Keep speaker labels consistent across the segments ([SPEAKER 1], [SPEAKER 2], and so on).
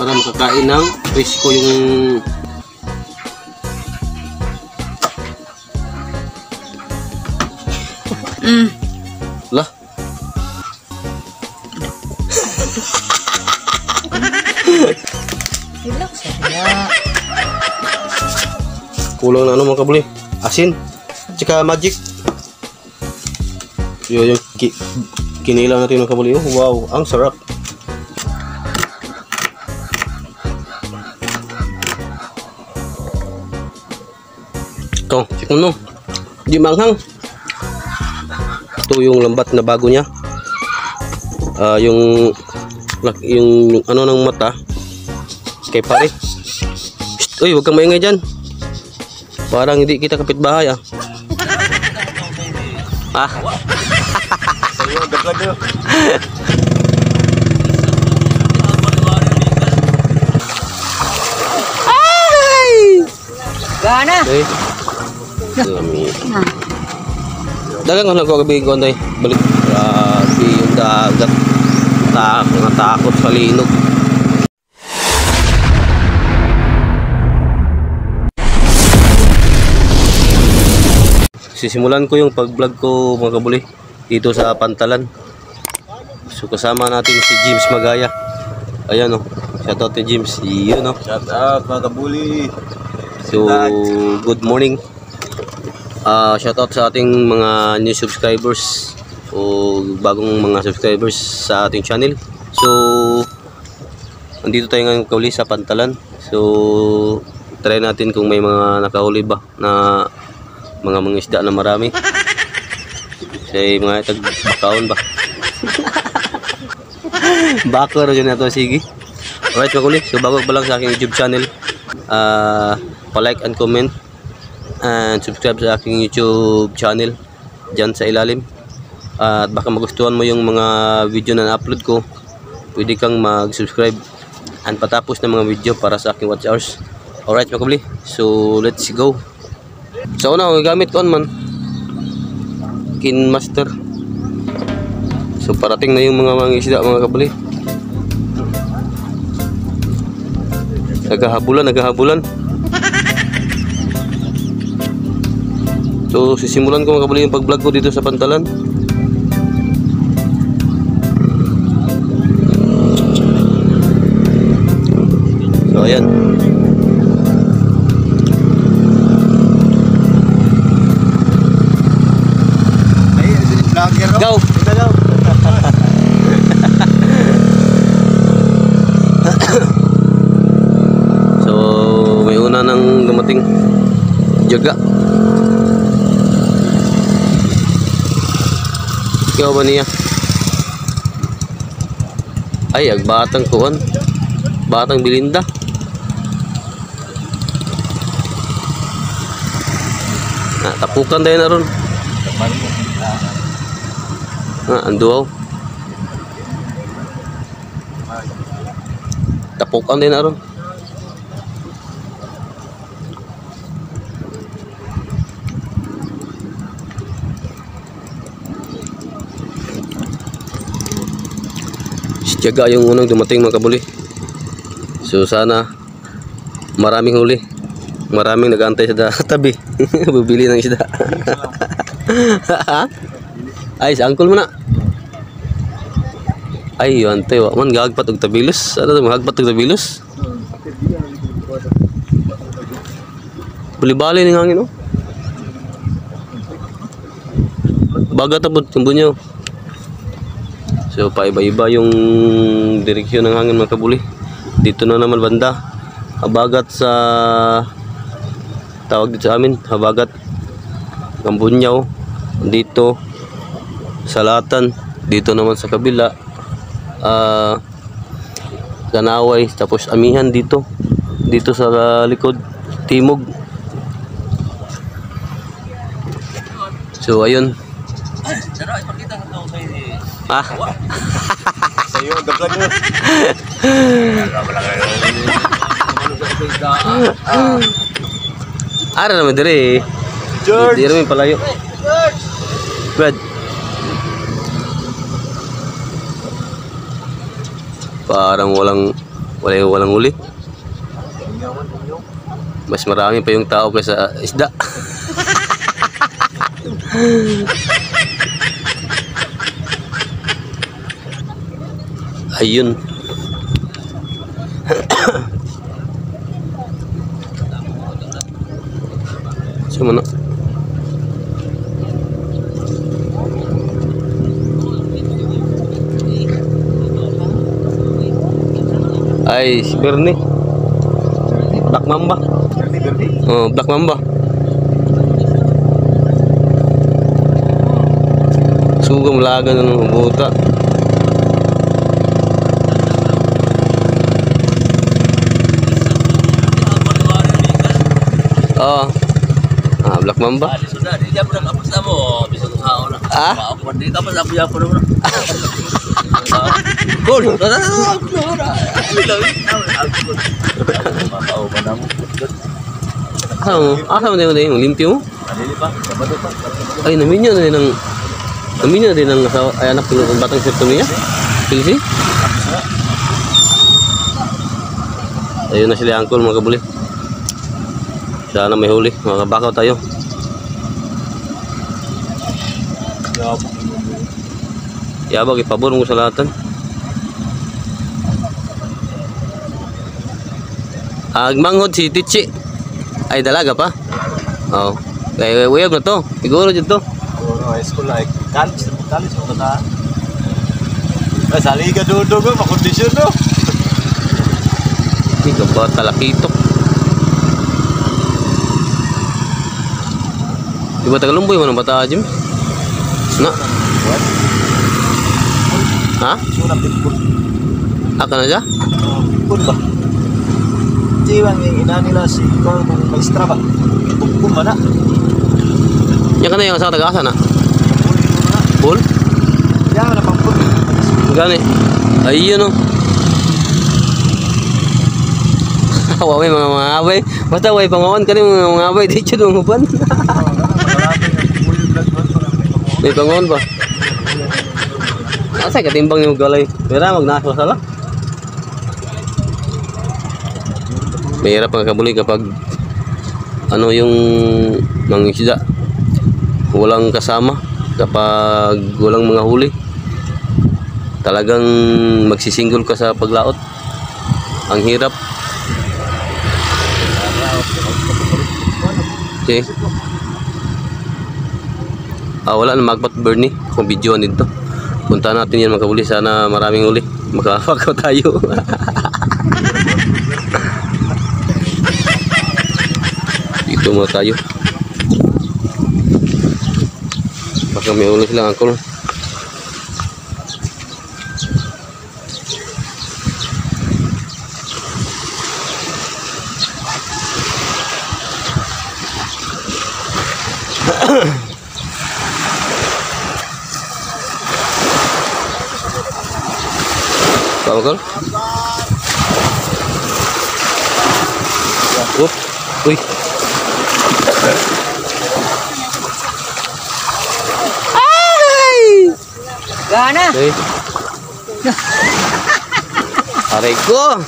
[SPEAKER 1] para makakain ng presko yung lah. Kulang na ano mga kabuli, asin tsaka magic. Yung kinilaw natin mga kabuli. Oh, wow, ang sarap. Ito, check mo no, di manghang. Ito yung lambat na bago niya. Yung ano ng mata kay pare. Shht, uy, huwag kang maingay dyan. Parang hindi kita kapitbahay ah. Ah. Ay!
[SPEAKER 2] Gana.
[SPEAKER 1] Okay. Lami. Dagang ano ko gabi ko anday balik yung dagat takot sa linog. Sisimulan ko yung pag-vlog ko mga kabuli dito sa Pantalan. So kasama natin si James Magaya. Ayan o, shoutout to James. Yun o,
[SPEAKER 3] Shoutout mga kabuli.
[SPEAKER 1] so good morning. Shoutout sa ating mga new subscribers o bagong mga subscribers sa ating channel. So andito tayo ngayon kauli sa Pantalan. So try natin kung may mga nakahuli ba na mga isda na marami. Say mga tag-bakaon ba? Bako rin na to, sige. Alright mga kabuli, so bago pa lang sa aking YouTube channel, pa-like and comment and subscribe sa aking YouTube channel dyan sa ilalim. At baka magustuhan mo yung mga video na na-upload ko, pwede kang mag-subscribe and patapos ng mga video para sa aking watch hours. Alright mga kabuli, so let's go. So una, gamit ko man Kinmaster. So parating na yung mga isda mga kabuli. Naghahabulan. So sisimulan ko mga kabuli yung pag-vlog ko dito sa Pantalan. So ayan. Go! So may una nang dumating jaga. Ikaw ba niya? Ay, agbatang kuwan. Batang Bilinda. Tapukan tayo na ron. Anduaw. Tapukan din na ron. Tiyaga yung unang dumating mga kabuli. So sana maraming huli. Maraming nag-aantay sa tabi. Bibili ng isda. Ay, sa angkol mo na. Ay, yun tayo. Man, gagpat og tabilos. Ano ito, magagpat og tabilos? Bali-bali ng hangin, oh. Bagat abot yung bunyo. So, paiba-iba yung direksyon ng hangin mga kabuli. Dito na naman banda. Habagat sa tawag dito sa amin, habagat Gambunyaw. Dito Salatan, dito naman sa kabila Ganaway, tapos Amihan dito sa likod Timog. So ayun.
[SPEAKER 3] Sayo, dapat mo.
[SPEAKER 1] Ara naman dire.
[SPEAKER 3] George.
[SPEAKER 1] Dire may palayo. Brad. Parang walang Walang huli. Mas marami pa yung tao kaysa isda. Ayun. Sumano. Ay, si Bernie. Black Mamba. Oh, Black Mamba. Sugam laga ng buta. Oh. Ah, Black Mamba. Ah? Asa mo yung limpyo mo? Ay, naminyo na din ng asawa, ay anak ng batang sirto niya. Pilsi? Ayun na sila angkol mga kabuli. Sana may huli, mga kabakaw tayo. Yabag, ipabor mo sa lahatan. Agmanghod si Tichi. Ay, dalaga pa? Oo. Ay, wayab na to. Siguro dito.
[SPEAKER 3] High school like college mo na. Ay, sa liga dodo ko, makondisyon no.
[SPEAKER 1] Hindi ka ba talakitok? Di ba Tagalumboy mo ng bata, Jim? Na? Ha?
[SPEAKER 3] Sunap din po.
[SPEAKER 1] Aka na siya?
[SPEAKER 3] Pun ba? Jiwang yung ina nila si Carl ng maestra ba? Pun ba na?
[SPEAKER 1] Yan ka na yung asawa taga-asa na? Pool?
[SPEAKER 3] Yan, napang pun.
[SPEAKER 1] Gani? Ay, yun o. Waway mga abay. Basta way pangawan ka rin mga abay. Di siya dungupan. May pangawan ba? Asay katimbang yung galay. Mira, magnasa sala. Mahirap ang kabuli kapag ano yung mangisda. Walang kasama. Kapag walang mga huli. Talagang magsisinggol ka sa paglaot. Ang hirap. Okay. Wala na magpat Bernie. Kung videoan dito. Punta natin yan mga kabuli. Sana maraming uli. Makapagaw tayo. Dito muna tayo. Baka may uli silang angkol. Pak Angkol? Uy.
[SPEAKER 2] Ay! Gana.
[SPEAKER 1] Okay. Aray ko.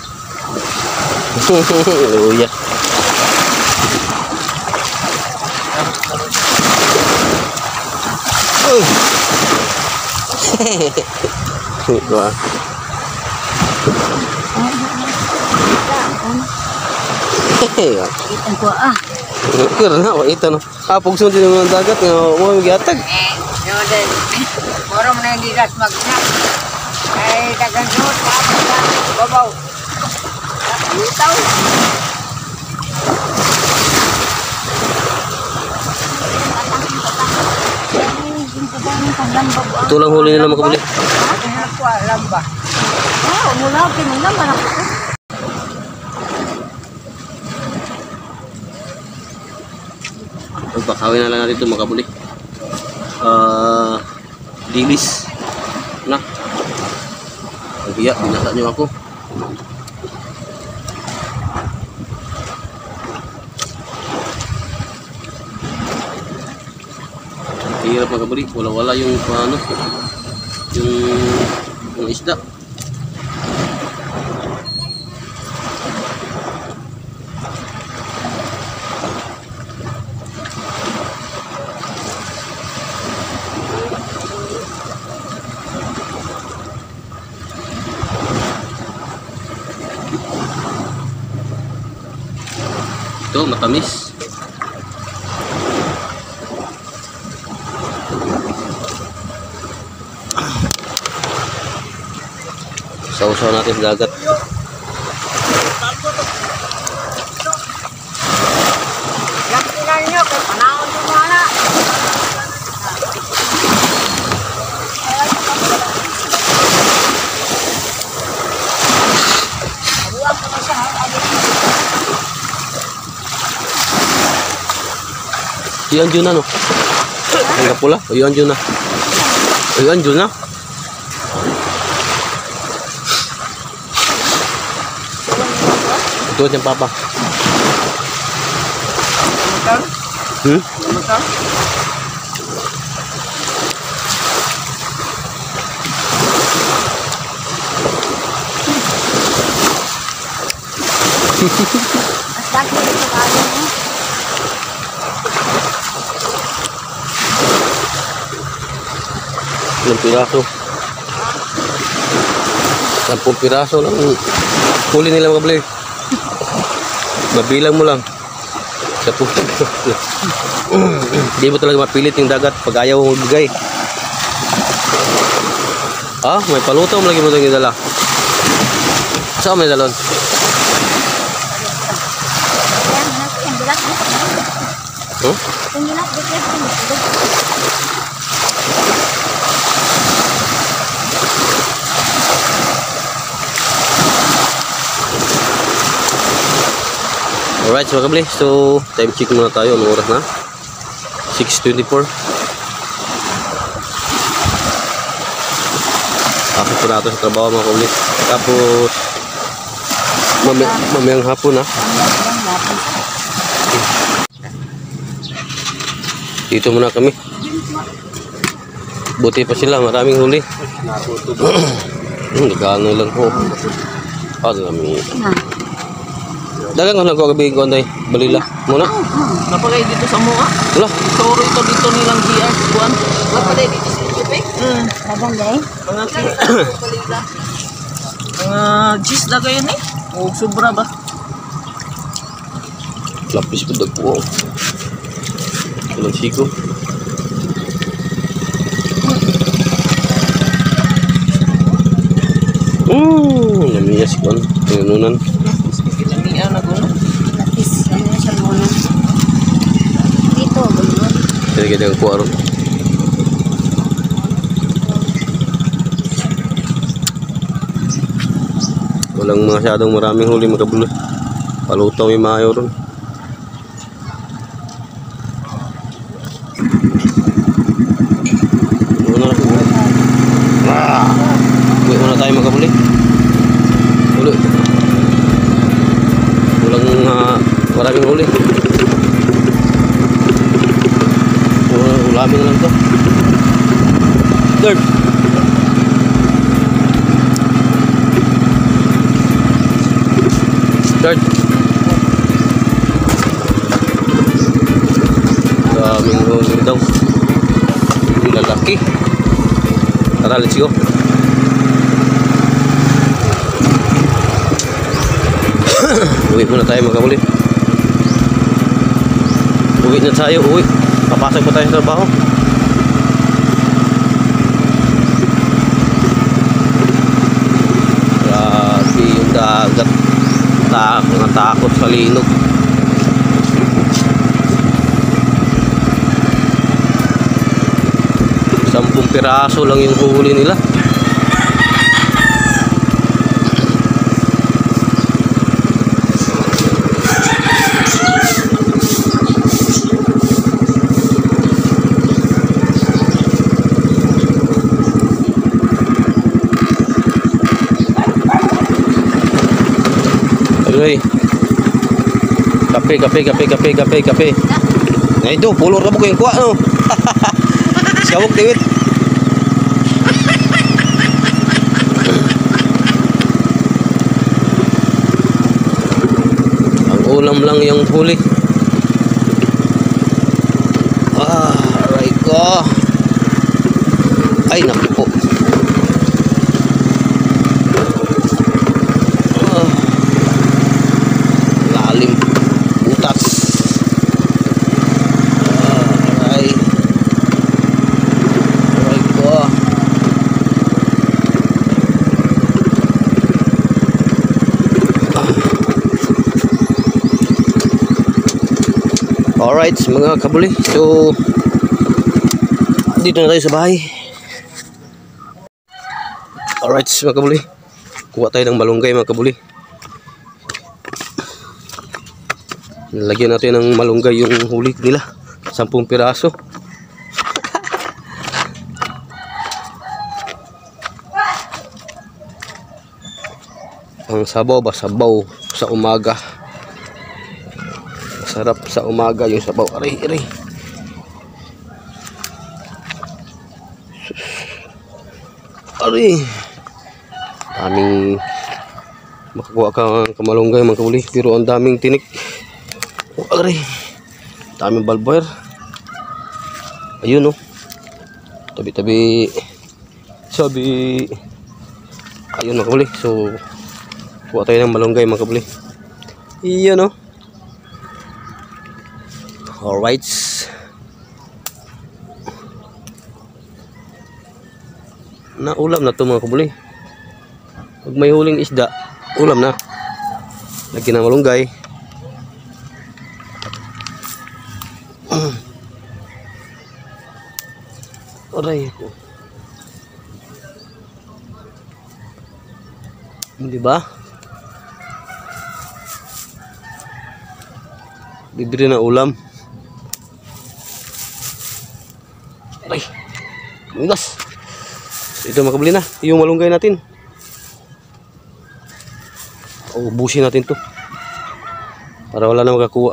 [SPEAKER 1] Luya. Wah.
[SPEAKER 2] Itan ko ah.
[SPEAKER 1] Karena wah itu no. Apog sunod din ng dagat nga mo giatag.
[SPEAKER 2] Yun din. Moro mo na hindi gas magna. Ay dagan sunod tapos na babaw. Itaw.
[SPEAKER 1] Ito lang huli nila mga kabuli.
[SPEAKER 2] Lamba. Mula pinundan ako.
[SPEAKER 1] Pagpakawin na lang natin ito mga kabuli. Dilis. Na. Pagbiya, binasa nyo ako. Hirap mga kabuli. Wala-wala yung ano. Yung isda. Ito, matamis. Sausaw natin sa dagat.
[SPEAKER 2] Lakinan nyo, kay panahon yung wala. Abuang ko na siya, ha?
[SPEAKER 1] Iyan dyan na, no? Ang kapula. Iyan dyan na. Iyan dyan na. Ito yung papa. Hmm?
[SPEAKER 2] Mas dati dito kayo mo.
[SPEAKER 1] Ilang piraso. 10 piraso lang. Huli nila mga kabli. Mabilang mo lang. 10 piraso. Hindi mo talaga mapilit yung dagat pag ayaw mo magbigay. Ah, may palutaw lagi mo itong idala. Saan may dalon? Huh? Alright, so kabli. So, time check muna tayo. Anong oras na? 6:24. Tapos po natin sa trabaho mga kabli. Tapos, mamayang hapon ha. Dito muna kami. Buti pa sila, maraming huli. Nagkano lang po. Ah, dami. Dagang ko nagkakabi ko anday. Balila. Muna.
[SPEAKER 4] Napagay dito sa mua.
[SPEAKER 1] Wala.
[SPEAKER 4] Soro ito dito nilang GR. Buwan. Napagay dito sa Ipupe.
[SPEAKER 2] Dagang day.
[SPEAKER 4] Mga balila. Mga gis na kayo ni. O sobra ba?
[SPEAKER 1] Lapis po dagpo. Walang siko. Namiyas ko. Pinunan.
[SPEAKER 4] Pinamiya na gano'n.
[SPEAKER 2] Lapis. Ano na siya muna. Dito, bulod.
[SPEAKER 1] Sige ka kuha ron. Walang masyadong maraming huli magkabulo. Palutaw yung maayaw ron. Uwi muna tayo magkabuli. Ulo. Walang maraming huli. Ulamin na lang to. Third. Third. Daming huli daw. Yung lalaki. Tara, let's go. Uwi muna tayo magkabuli. Uwi na tayo, uwi. Papasok po tayo sa trabaho. Grabe yung dagat. Natakot sa linog. Sampung piraso lang yung huli nila. Kape. Nah itu pulur ka po yung kuha no. Sawag tiwit. Ang ulam lang yung huli. Aray ko. Ay naku po. Lalim. Butas. Alright mga kabuli, so dito na tayo sa bahay. Alright mga kabuli, kuha tayo ng malunggay mga kabuli. Lagyan natin ng malunggay yung huli nila, 10 piraso. Ang sabaw ba, sabaw sa umaga. Masarap sa umaga yung sabaw. Aray, aray. Aray. Daming makakuha ka kamalunggay mga kabuli, pero ang daming tinik. Aray. Daming balboyer. Ayun oh. Tabi-tabi. Sabi. Ayun mga kabuli. So kuha tayo ng malunggay mga kabuli. Iyan o. Alright. Naulam na ito mga kabuli. Pag may huling isda, ulam na. Lagyan ng malunggay. Aray ko. Hindi ba? Libre na ulam. Ay, migas. Ito makabili na yung malunggay natin. Ubusin natin to para wala na makakuha.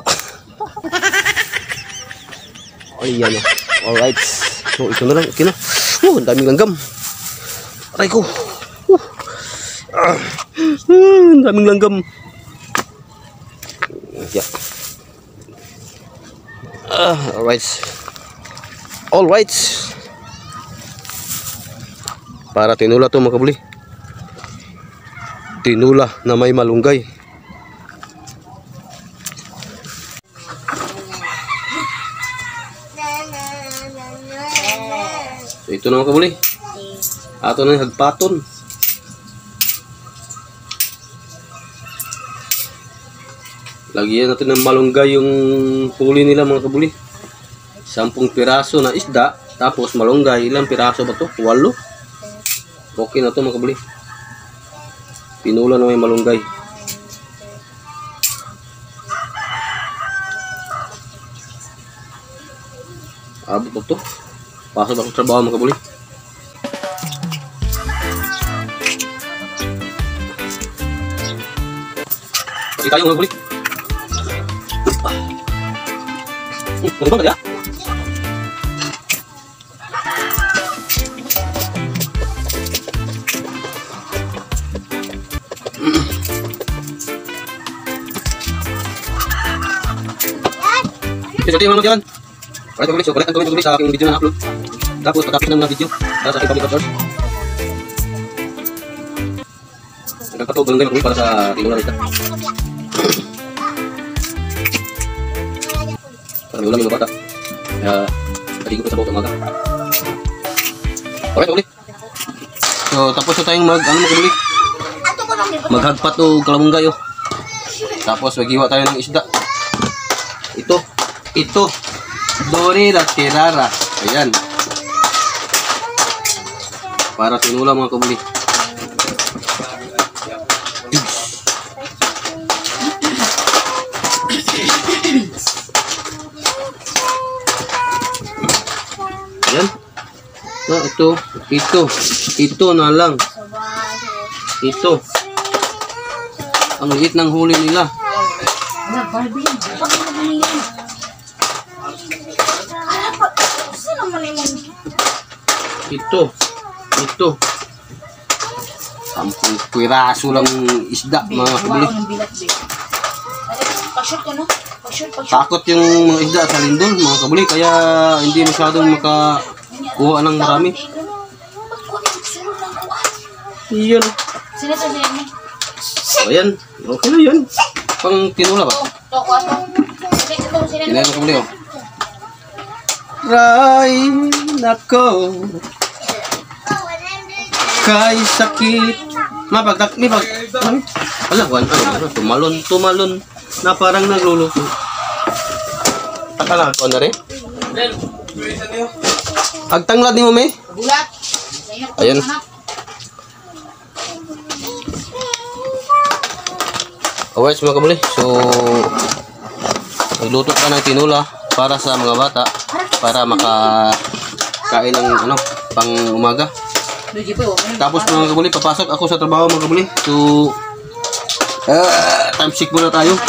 [SPEAKER 1] Ay, yan. Alright. So ito na lang. Okay na. Ang daming langgam. Aray ko. Ang daming langgam. Yeah. Alright. Alright. Para tinula to mga kabuli. Tinula na may malunggay. So ito na mga kabuli. Ato na yung hagpaton. Lagyan natin ng malunggay yung huli nila mga kabuli. 10 piraso na isda. Tapos malunggay. Ilang piraso ba to? 8. Okay na to mga kabuli. Pinula na may malunggay. Abot ba to? Pasok ako sa trabaho mga kabuli. Kasi tayo mga kabuli. Ano ba kaya? Okay, so mga diyan. Alright, mga so balik ang comment sa aking video na upload. Tapos patapos ng video para sa aking public search. Nagpatog lang kayo para sa tinula nito. Para may ulam yung bata. Kaya pati ko sa bawat umaga. Alright, ulit. So tapos na tayong mag-ulit. Maghagpat o kalamunggay oh. Tapos maghiwa tayo ng isda. Ito Dori la Tirara. Ayan. Para tinula mga kabuli. Ayan. So, ito na lang. Ito. Ang liit ng huli nila. Ito 10 piraso lang isda mga kabuli. Takot yung mga isda sa lindol mga kabuli, kaya hindi masyadong makakuha ng marami. Iyan. Ayan, okay na yan. Pang tinula ba? Yan mga kabuli oh. Ray, nako. Kay sakit. Mapagtak, Wala, tumalon na parang nagluluto. Taka lang ako na rin. Agtanglad ni mo, may?
[SPEAKER 2] Bulat.
[SPEAKER 1] Ayan. Alright, mga kabuli. So, nagluto ka ng tinula para sa mga bata para makakain ng ano, pang umaga. Tapos mga kabuli, papasok ako sa trabaho mga kabuli. So, time check muna tayo.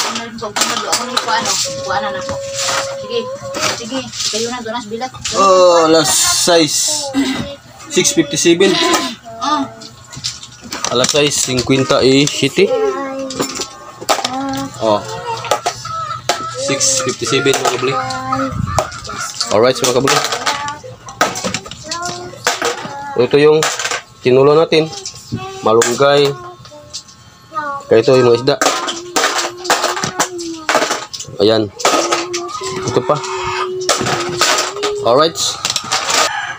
[SPEAKER 2] Sige, kayo na doon bilat.
[SPEAKER 1] Oh, alas 6:57. Alas 6:57. Oh. 6:57 mga kabuli. Alright mga kabuli. Ito yung tinulo natin. Malunggay. Kaya ito yung mga isda. Ayan. Ito pa. Alright.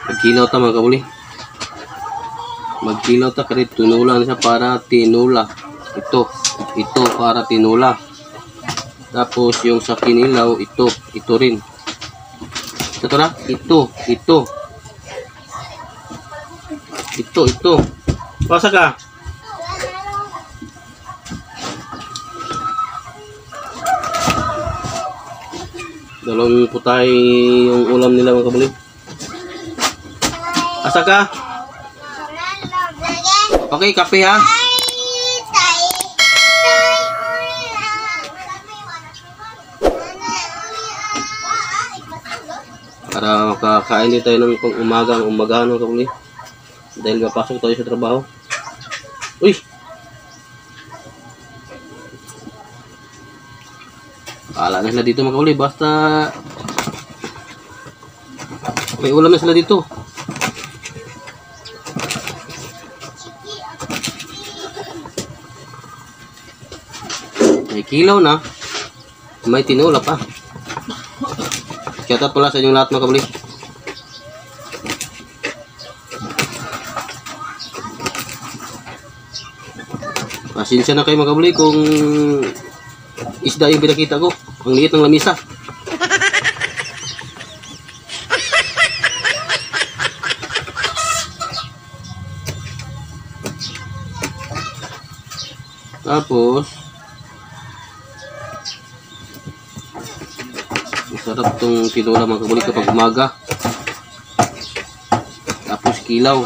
[SPEAKER 1] Magkilaw ta mga kabuli. Magkilaw ta kasi tinula na siya para tinula. Ito para tinula. Tapos yung sa kinilaw, ito rin. Ito na, ito. Pasa ka. Dalawang putay yung ulam nila mga kabuli. Asa ka? Okay, kape ha. Para makakain din tayo ng pang-umagang umagahan mga kabuli. Dahil mapasok tayo sa trabaho. Uy! Paala na sila dito mga kabuli. Basta may ulam na sila dito. May kilaw na. May tinula pa. Shout out pala sa inyong lahat mga kabuli. Pasensya na kayo mga kabuli kung isda yung pinakita ko. Ang liit ng lamisa. Tapos masarap itong tinula mga kabuli kapag umaga. Tapos kilaw.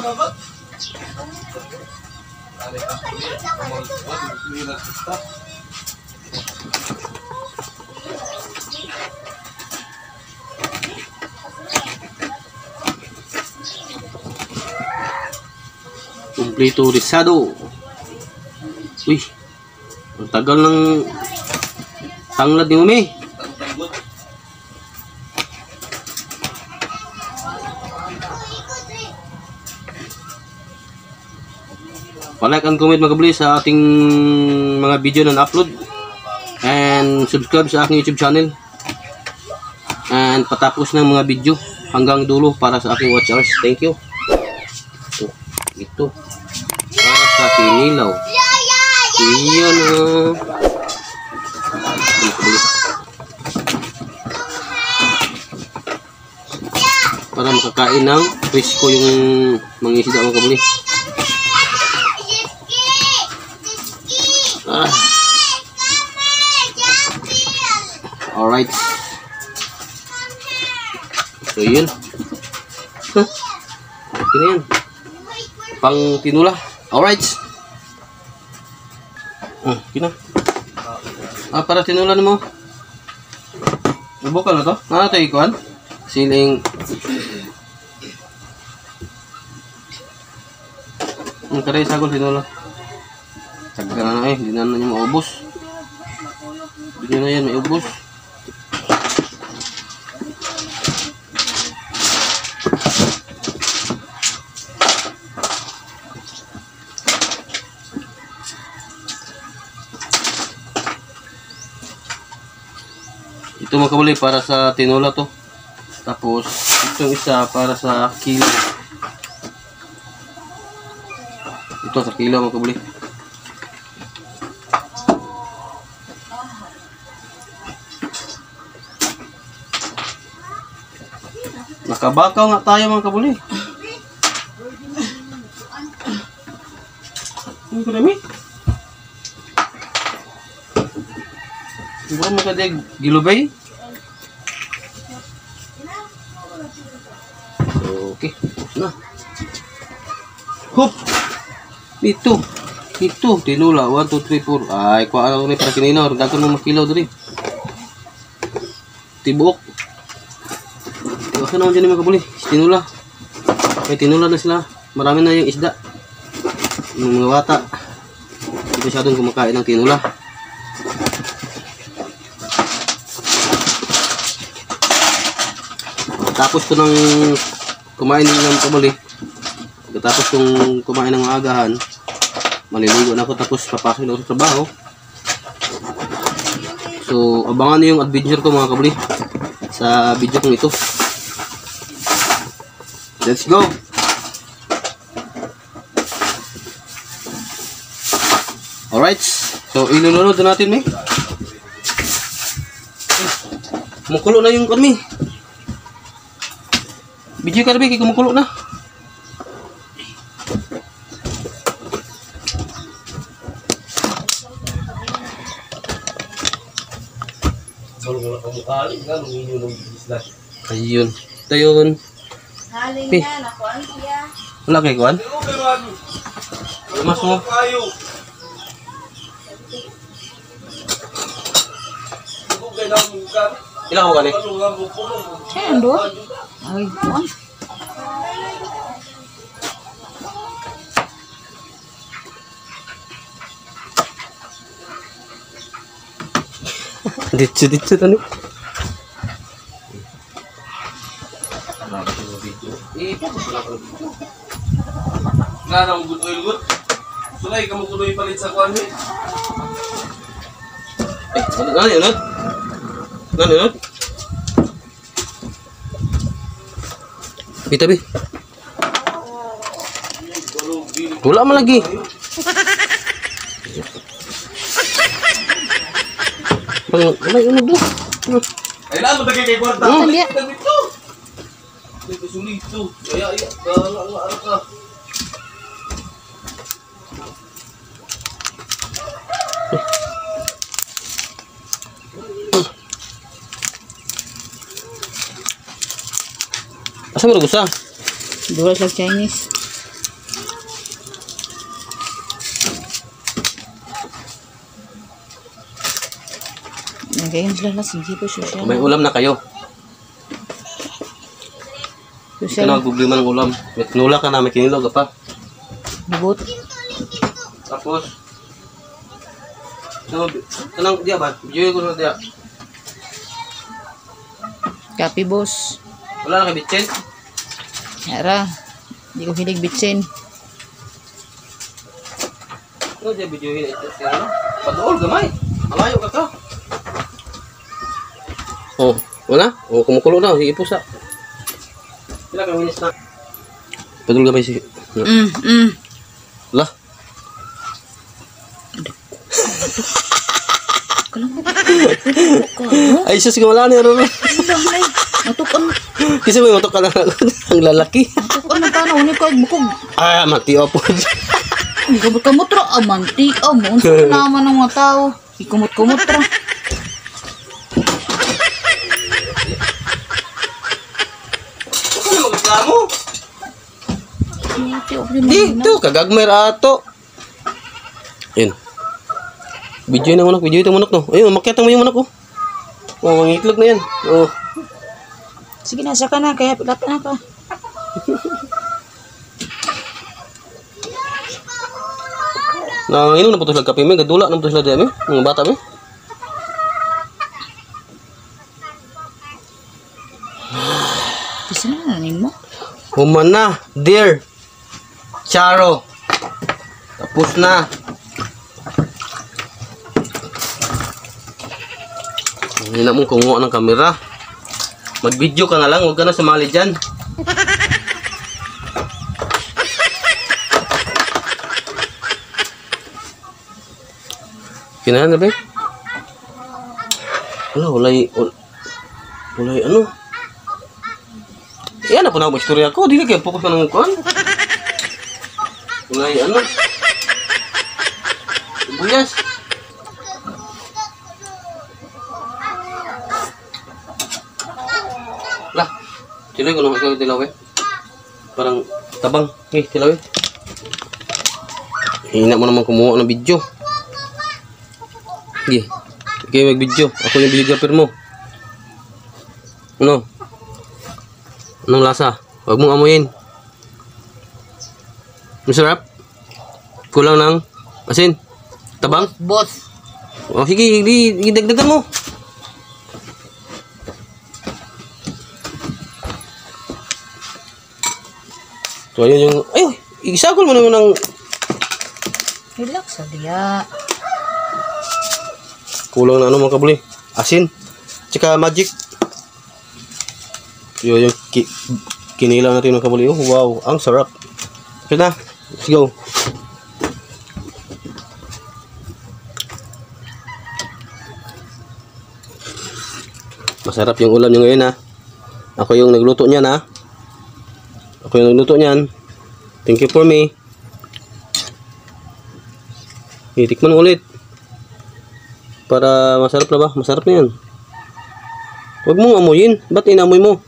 [SPEAKER 1] Kompleto risado. Uy, ang tagal ng tanglad ni Mami. Pa-like and comment mga kabuli sa ating mga video na na-upload. And subscribe sa aking YouTube channel. And patapos ng mga video hanggang dulo para sa aking watch hours. Thank you. Ito. Para sa kinilaw. Iyan para makakain ng presko yung mga isda mga kabuli. Alright. So yun. Okay na yan. Pang tinula. Alright. Okay na. Para tinula na mo. Nabukal na to? Ano tayo ikuhan? Siling. Ang karay sagol tinula. Sagka na na hindi na niya maubos. Hindi na yan maubos. Ito mga kabuli para sa tinula to. Tapos itong isa para sa kilo. Ito sa kilo mga kabuli. Nakabakaw nga tayo mga kabuli. Ano ko dami? Siguro makadig gilubay. Okay. Na. Hop. Ito. Tinula. 1, 2, 3, 4. Ay, kuha ako ni para kininaw. Dagan mo makilaw dali. Tibok. Ito naman dyan mga kabuli. Tinula. Okay, tinula na sila. Marami na yung isda. Yung mga bata. Hindi masyadong kumakain ng tinula. Tapos ko nang kumain ng kabuli. Tapos kung kumain ng agahan, maliligo na ako tapos papasok na ako sa trabaho. So, abangan niyo yung adventure ko mga kabuli sa video kong ito. Let's go! Alright, so ilulunod na natin, may. Kumukulo na yung kami. Video ka, Rabi, kumukulo na. Ayun. Ito yun.
[SPEAKER 5] Haling na, nakuhaan siya.
[SPEAKER 1] Wala kay Kuan? Mas mo. Ilang ko kani?
[SPEAKER 5] Kaya ando? Ay, kuhaan.
[SPEAKER 1] Dito tani.
[SPEAKER 3] Nga nang good oil good. Sulay kamu kunoy palit sa kuan eh.
[SPEAKER 1] Ano yun? Ano yun? Tabi. Wala man lagi. Ano do?
[SPEAKER 3] Ay lang mo dagay kay kwarta.
[SPEAKER 5] Hindi.
[SPEAKER 3] Dito. Dito sulit to. Ay ara ka.
[SPEAKER 1] Asa mo gusto?
[SPEAKER 5] Dua sa Chinese. Ngayon sila na sige po social.
[SPEAKER 1] May ulam na kayo. Ito
[SPEAKER 5] Social.
[SPEAKER 1] na problema ng ulam. May tinula ka na, may kinilog ka pa.
[SPEAKER 5] Bubot.
[SPEAKER 1] Tapos, tanang dia ba? Video ko na dia.
[SPEAKER 5] Copy boss.
[SPEAKER 1] Wala na kay bitchen.
[SPEAKER 5] Yara. Hindi ko hilig bitsin.
[SPEAKER 1] Ano dia video ini? Ano? Padool gamay. Malayo ka ka. Oh, wala? Oh, kumukulo na, ipusa. Pila ka minutes na? Padool gamay si. Lah. Ay, sus, wala na yun.
[SPEAKER 5] Matukan.
[SPEAKER 1] Kasi may matok ka na ang lalaki.
[SPEAKER 5] Matukan na paano. Unik ko ay bukog.
[SPEAKER 1] Ah, matiyo po.
[SPEAKER 5] Hindi ka ba't kamutra? Amanti. Mo. Unsa na naman ng mga tao. Ikumot-kumot ra.
[SPEAKER 1] Ano na mag-reklamo?
[SPEAKER 5] Dito.
[SPEAKER 1] Dito, kagagmer ato. Yun. Video na manok, video ito manok no. Ayun, makyatang mo yung manok oh. Oh, mangitlog na yan. Oh.
[SPEAKER 5] Sige na, saka na. Kaya pilat na ka.
[SPEAKER 1] Nanginom na po ito sila kape may, gadula na po ito sila diyan mga bata may.
[SPEAKER 5] Kasi na nanin mo.
[SPEAKER 1] Human na, dear. Charo. Tapos na. Hindi na mong kumuha ng kamera. Mag-video ka na lang, huwag ka na sumali dyan. Kinahan na ba? Wala, walay ano? Yan na po na ako istorya ko. Dili kayo focus ka ng kuhan. Ulay ano? Sibuyas. Lah, sila ko nung ikaw tilaw eh. Parang tabang. Tilaw eh. Hina mo naman kumuha ng video. Sige. Ikaw mag-video. Ako yung videographer mo. Ano? Anong lasa? Huwag mong amuyin. Masarap? Kulang ng asin? Tabang?
[SPEAKER 5] Boss.
[SPEAKER 1] O sige, idagdagan mo. So ayun yung... Ay! Isagol mo naman ng...
[SPEAKER 5] Relax sa diya.
[SPEAKER 1] Kulang na ano mga kabuli. Asin. Tsaka magic. Yun yung kinilaw natin mga kabuli. Oh, wow, ang sarap. Okay na. Let's go. Masarap yung ulam nyo ngayon ha. Ako yung nagluto niyan ha. Ako yung nagluto niyan. Thank you for me. Itikman ulit. Para masarap na ba? Masarap na yan. Huwag mong amuyin. Ba't inamoy mo?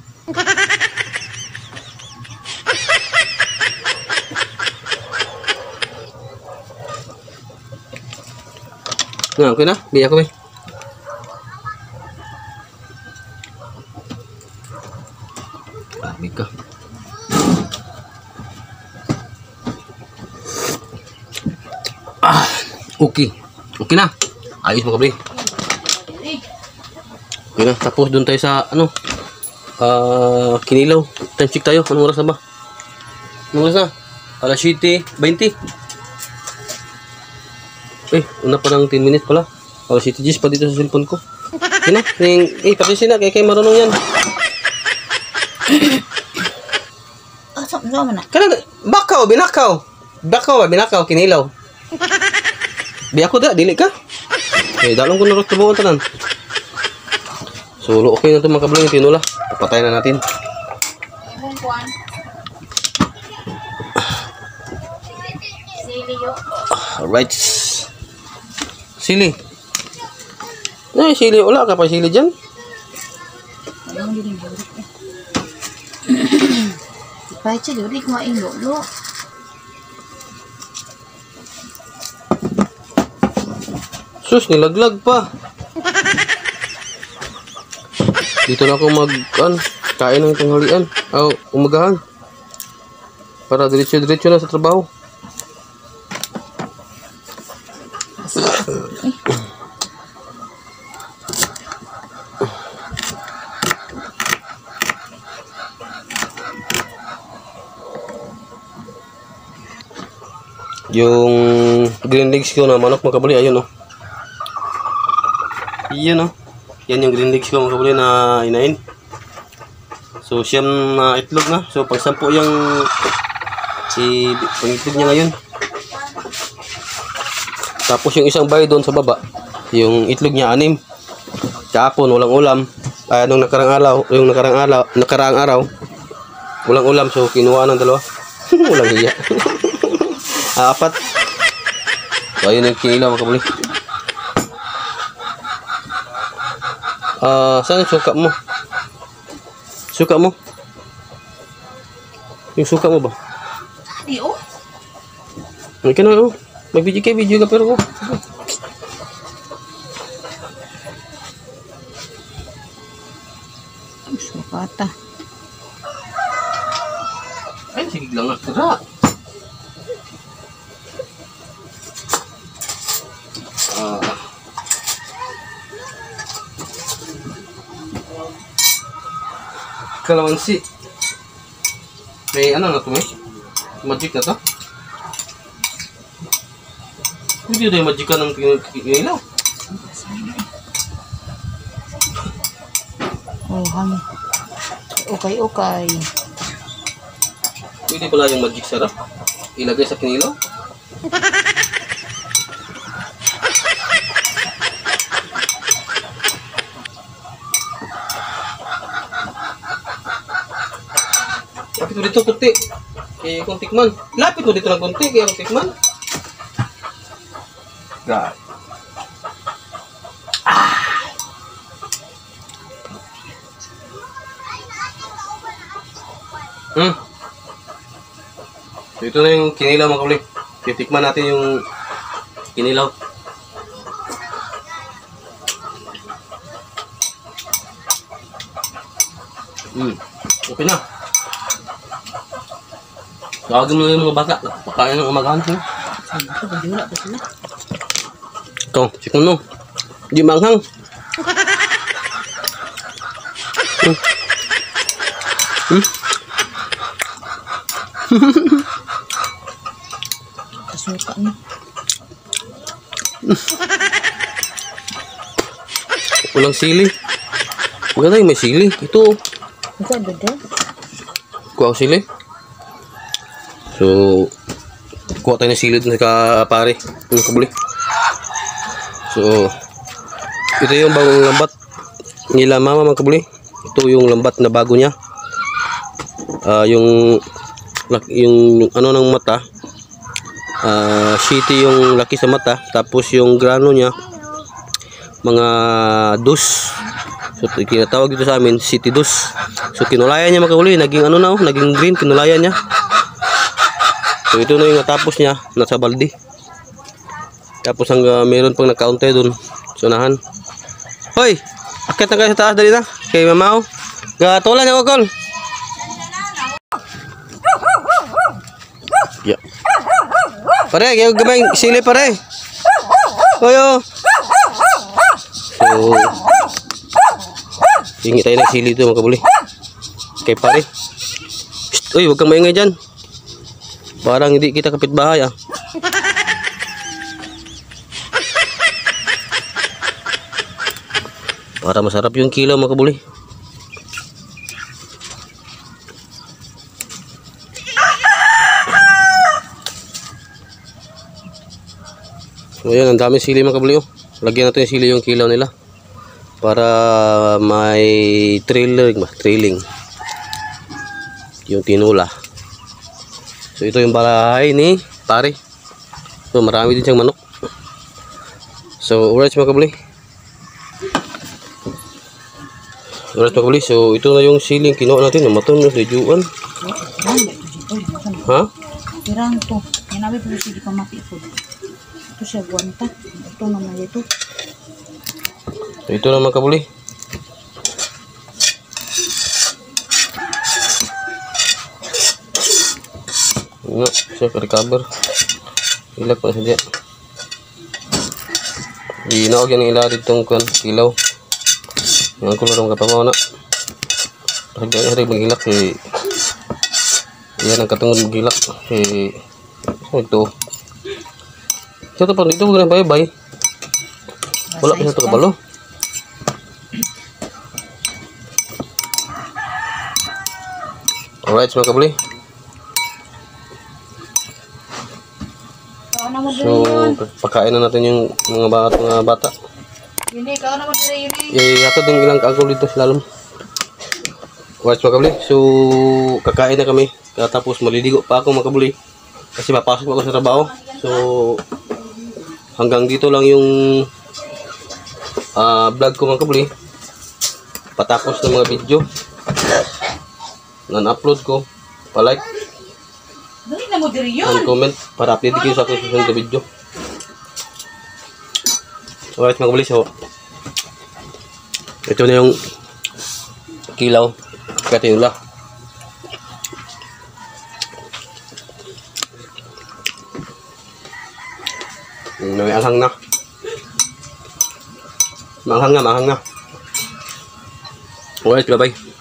[SPEAKER 1] Okay na. Biya ko eh. Ka. Okay. Okay na. Ayos mo kabli. Okay na. Tapos doon tayo sa ano? Kinilaw. Time check tayo. Anong oras na ba? Anong oras na? Alas 7:20. Una pa ng 10 minutes pala. Alas 7:10 pa dito sa cellphone ko. Okay na. Patisin na. Kaya marunong yan.
[SPEAKER 5] Sama na.
[SPEAKER 1] Kana bakaw, binakaw. Bakaw ba, binakaw, kinilaw. Di ako da, dili ka. Dalong ko na rin tubuan tanan. So, okay na ito mga kablang yung tinula. Papatay na natin. Alright. Sili. Ay, sili. Wala ka pa sili dyan.
[SPEAKER 5] Kahit siya, di kumain lolo.
[SPEAKER 1] Sus, nilaglag pa. Dito na ako kain ng tanghalian. Umagahan. Para diretso-diretso na sa trabaho. Yung green legs ko na manok mga kabuli, ayun oh. Yan oh. Yan yung green legs ko mga kabuli na inain. So siyam na itlog na. So pag 10 yung pangitlog niya ngayon. Tapos yung isang bay doon sa baba, yung itlog niya 6. Kahapon walang ulam. Nung nakarang araw, walang ulam, so kinuha ng 2. Walang hiya. 4. So ayun yung kinilaw mga kabuli. Saan yung suka mo? Suka mo? Yung suka mo ba?
[SPEAKER 5] Di oh.
[SPEAKER 1] May ka na oh. Mag-video ka pero oh.
[SPEAKER 5] Sukata.
[SPEAKER 1] Ay, sige lang nga. Tara. Kalamansi. May ano na to eh? Magic na to? Hindi na yung magic ka ng kinilaw.
[SPEAKER 5] Oh, hangin. Okay.
[SPEAKER 1] Pwede pala yung magic sarap. Ilagay sa kinilaw. mo dito kunti. Kaya kung tikman. Lapit mo dito ng kunti kaya kung tikman. God. So, ito na yung kinilaw mga kabuli. Titikman natin yung kinilaw. Okay na. Tawagin mo na yung mga bata. Pakain ng umagahan ko. Ito, tikman mo. Hindi manghang.
[SPEAKER 5] Kasuka niya.
[SPEAKER 1] Walang sili. Maganda yung may sili. Ito.
[SPEAKER 5] Ito, ganda.
[SPEAKER 1] Kuha ko sili. So, kuha tayo ng sili dun sa pare. Yung kabuli. So, ito yung bagong lambat nila mama mga kabuli. Ito yung lambat na bago niya. Yung ano ng mata. Shitty yung laki sa mata. Tapos yung grano niya mga dus. So kinatawag dito sa amin city dus. So kinulayan niya mga kabuli. Naging ano na, naging green. Kinulayan niya. So ito na yung natapos niya. Nasa baldi. Tapos hanggang meron pang nakaunti dun. Sunahan. Hoy! Akit na kayo sa taas. Dali na. Kay mamaw. Gatulan niya wakol. Yeah. Pare, kayo gamay sili pare. Hoyo. So, hingi tayo ng sili ito mga kabuli. Kay pare. Shh, uy, huwag kang maingay dyan. Parang hindi kita kapitbahay ah. Para masarap yung kilo mga kabuli. So ayan, ang dami sili mga kabuli oh. Lagyan natin yung sili yung kilaw nila para may thrilling yung tinula. So ito yung bahay ni pare. So marami din siyang manok. So alright mga kabuli. Alright mga kabuli. So ito na yung sili yung kinuha natin. Namatun yung lijuan. Ha?
[SPEAKER 5] Kirang to. Yan nabi po sige pa mapipod. Ito siya guwanta. Ito naman ito.
[SPEAKER 1] So ito na mga kabuli. Nga, siya ka-recover. Ilag pa siya. Ginaog yan ang ilaw ditong kilaw. Yang kulor ang kapamaw na. Hari magilak eh. Yan ang katungod magilak eh. Ito. Ito pa dito magandang bye-bye. Wala pa ito kabalo. Alright mga kabuli. So, pakain na natin yung mga bata.
[SPEAKER 5] Yuni, ikaw naman sila Yuni.
[SPEAKER 1] Yato din ilang kaagol dito slalom. Alright mga kabuli. So, kakain na kami. Tapos maliligo pa ako mga kabuli. Kasi papasok ako sa trabaho. So, hanggang dito lang yung vlog ko mga kabuli. Patapos ng mga video nan-upload ko, pa-like
[SPEAKER 5] Dali na mo diri yun.
[SPEAKER 1] and comment para update kayo sa aking susunod na video. Alright mga kabuli, so ito na yung kilaw katiyula. May anghang na. Manghang na. Alright, bye-bye.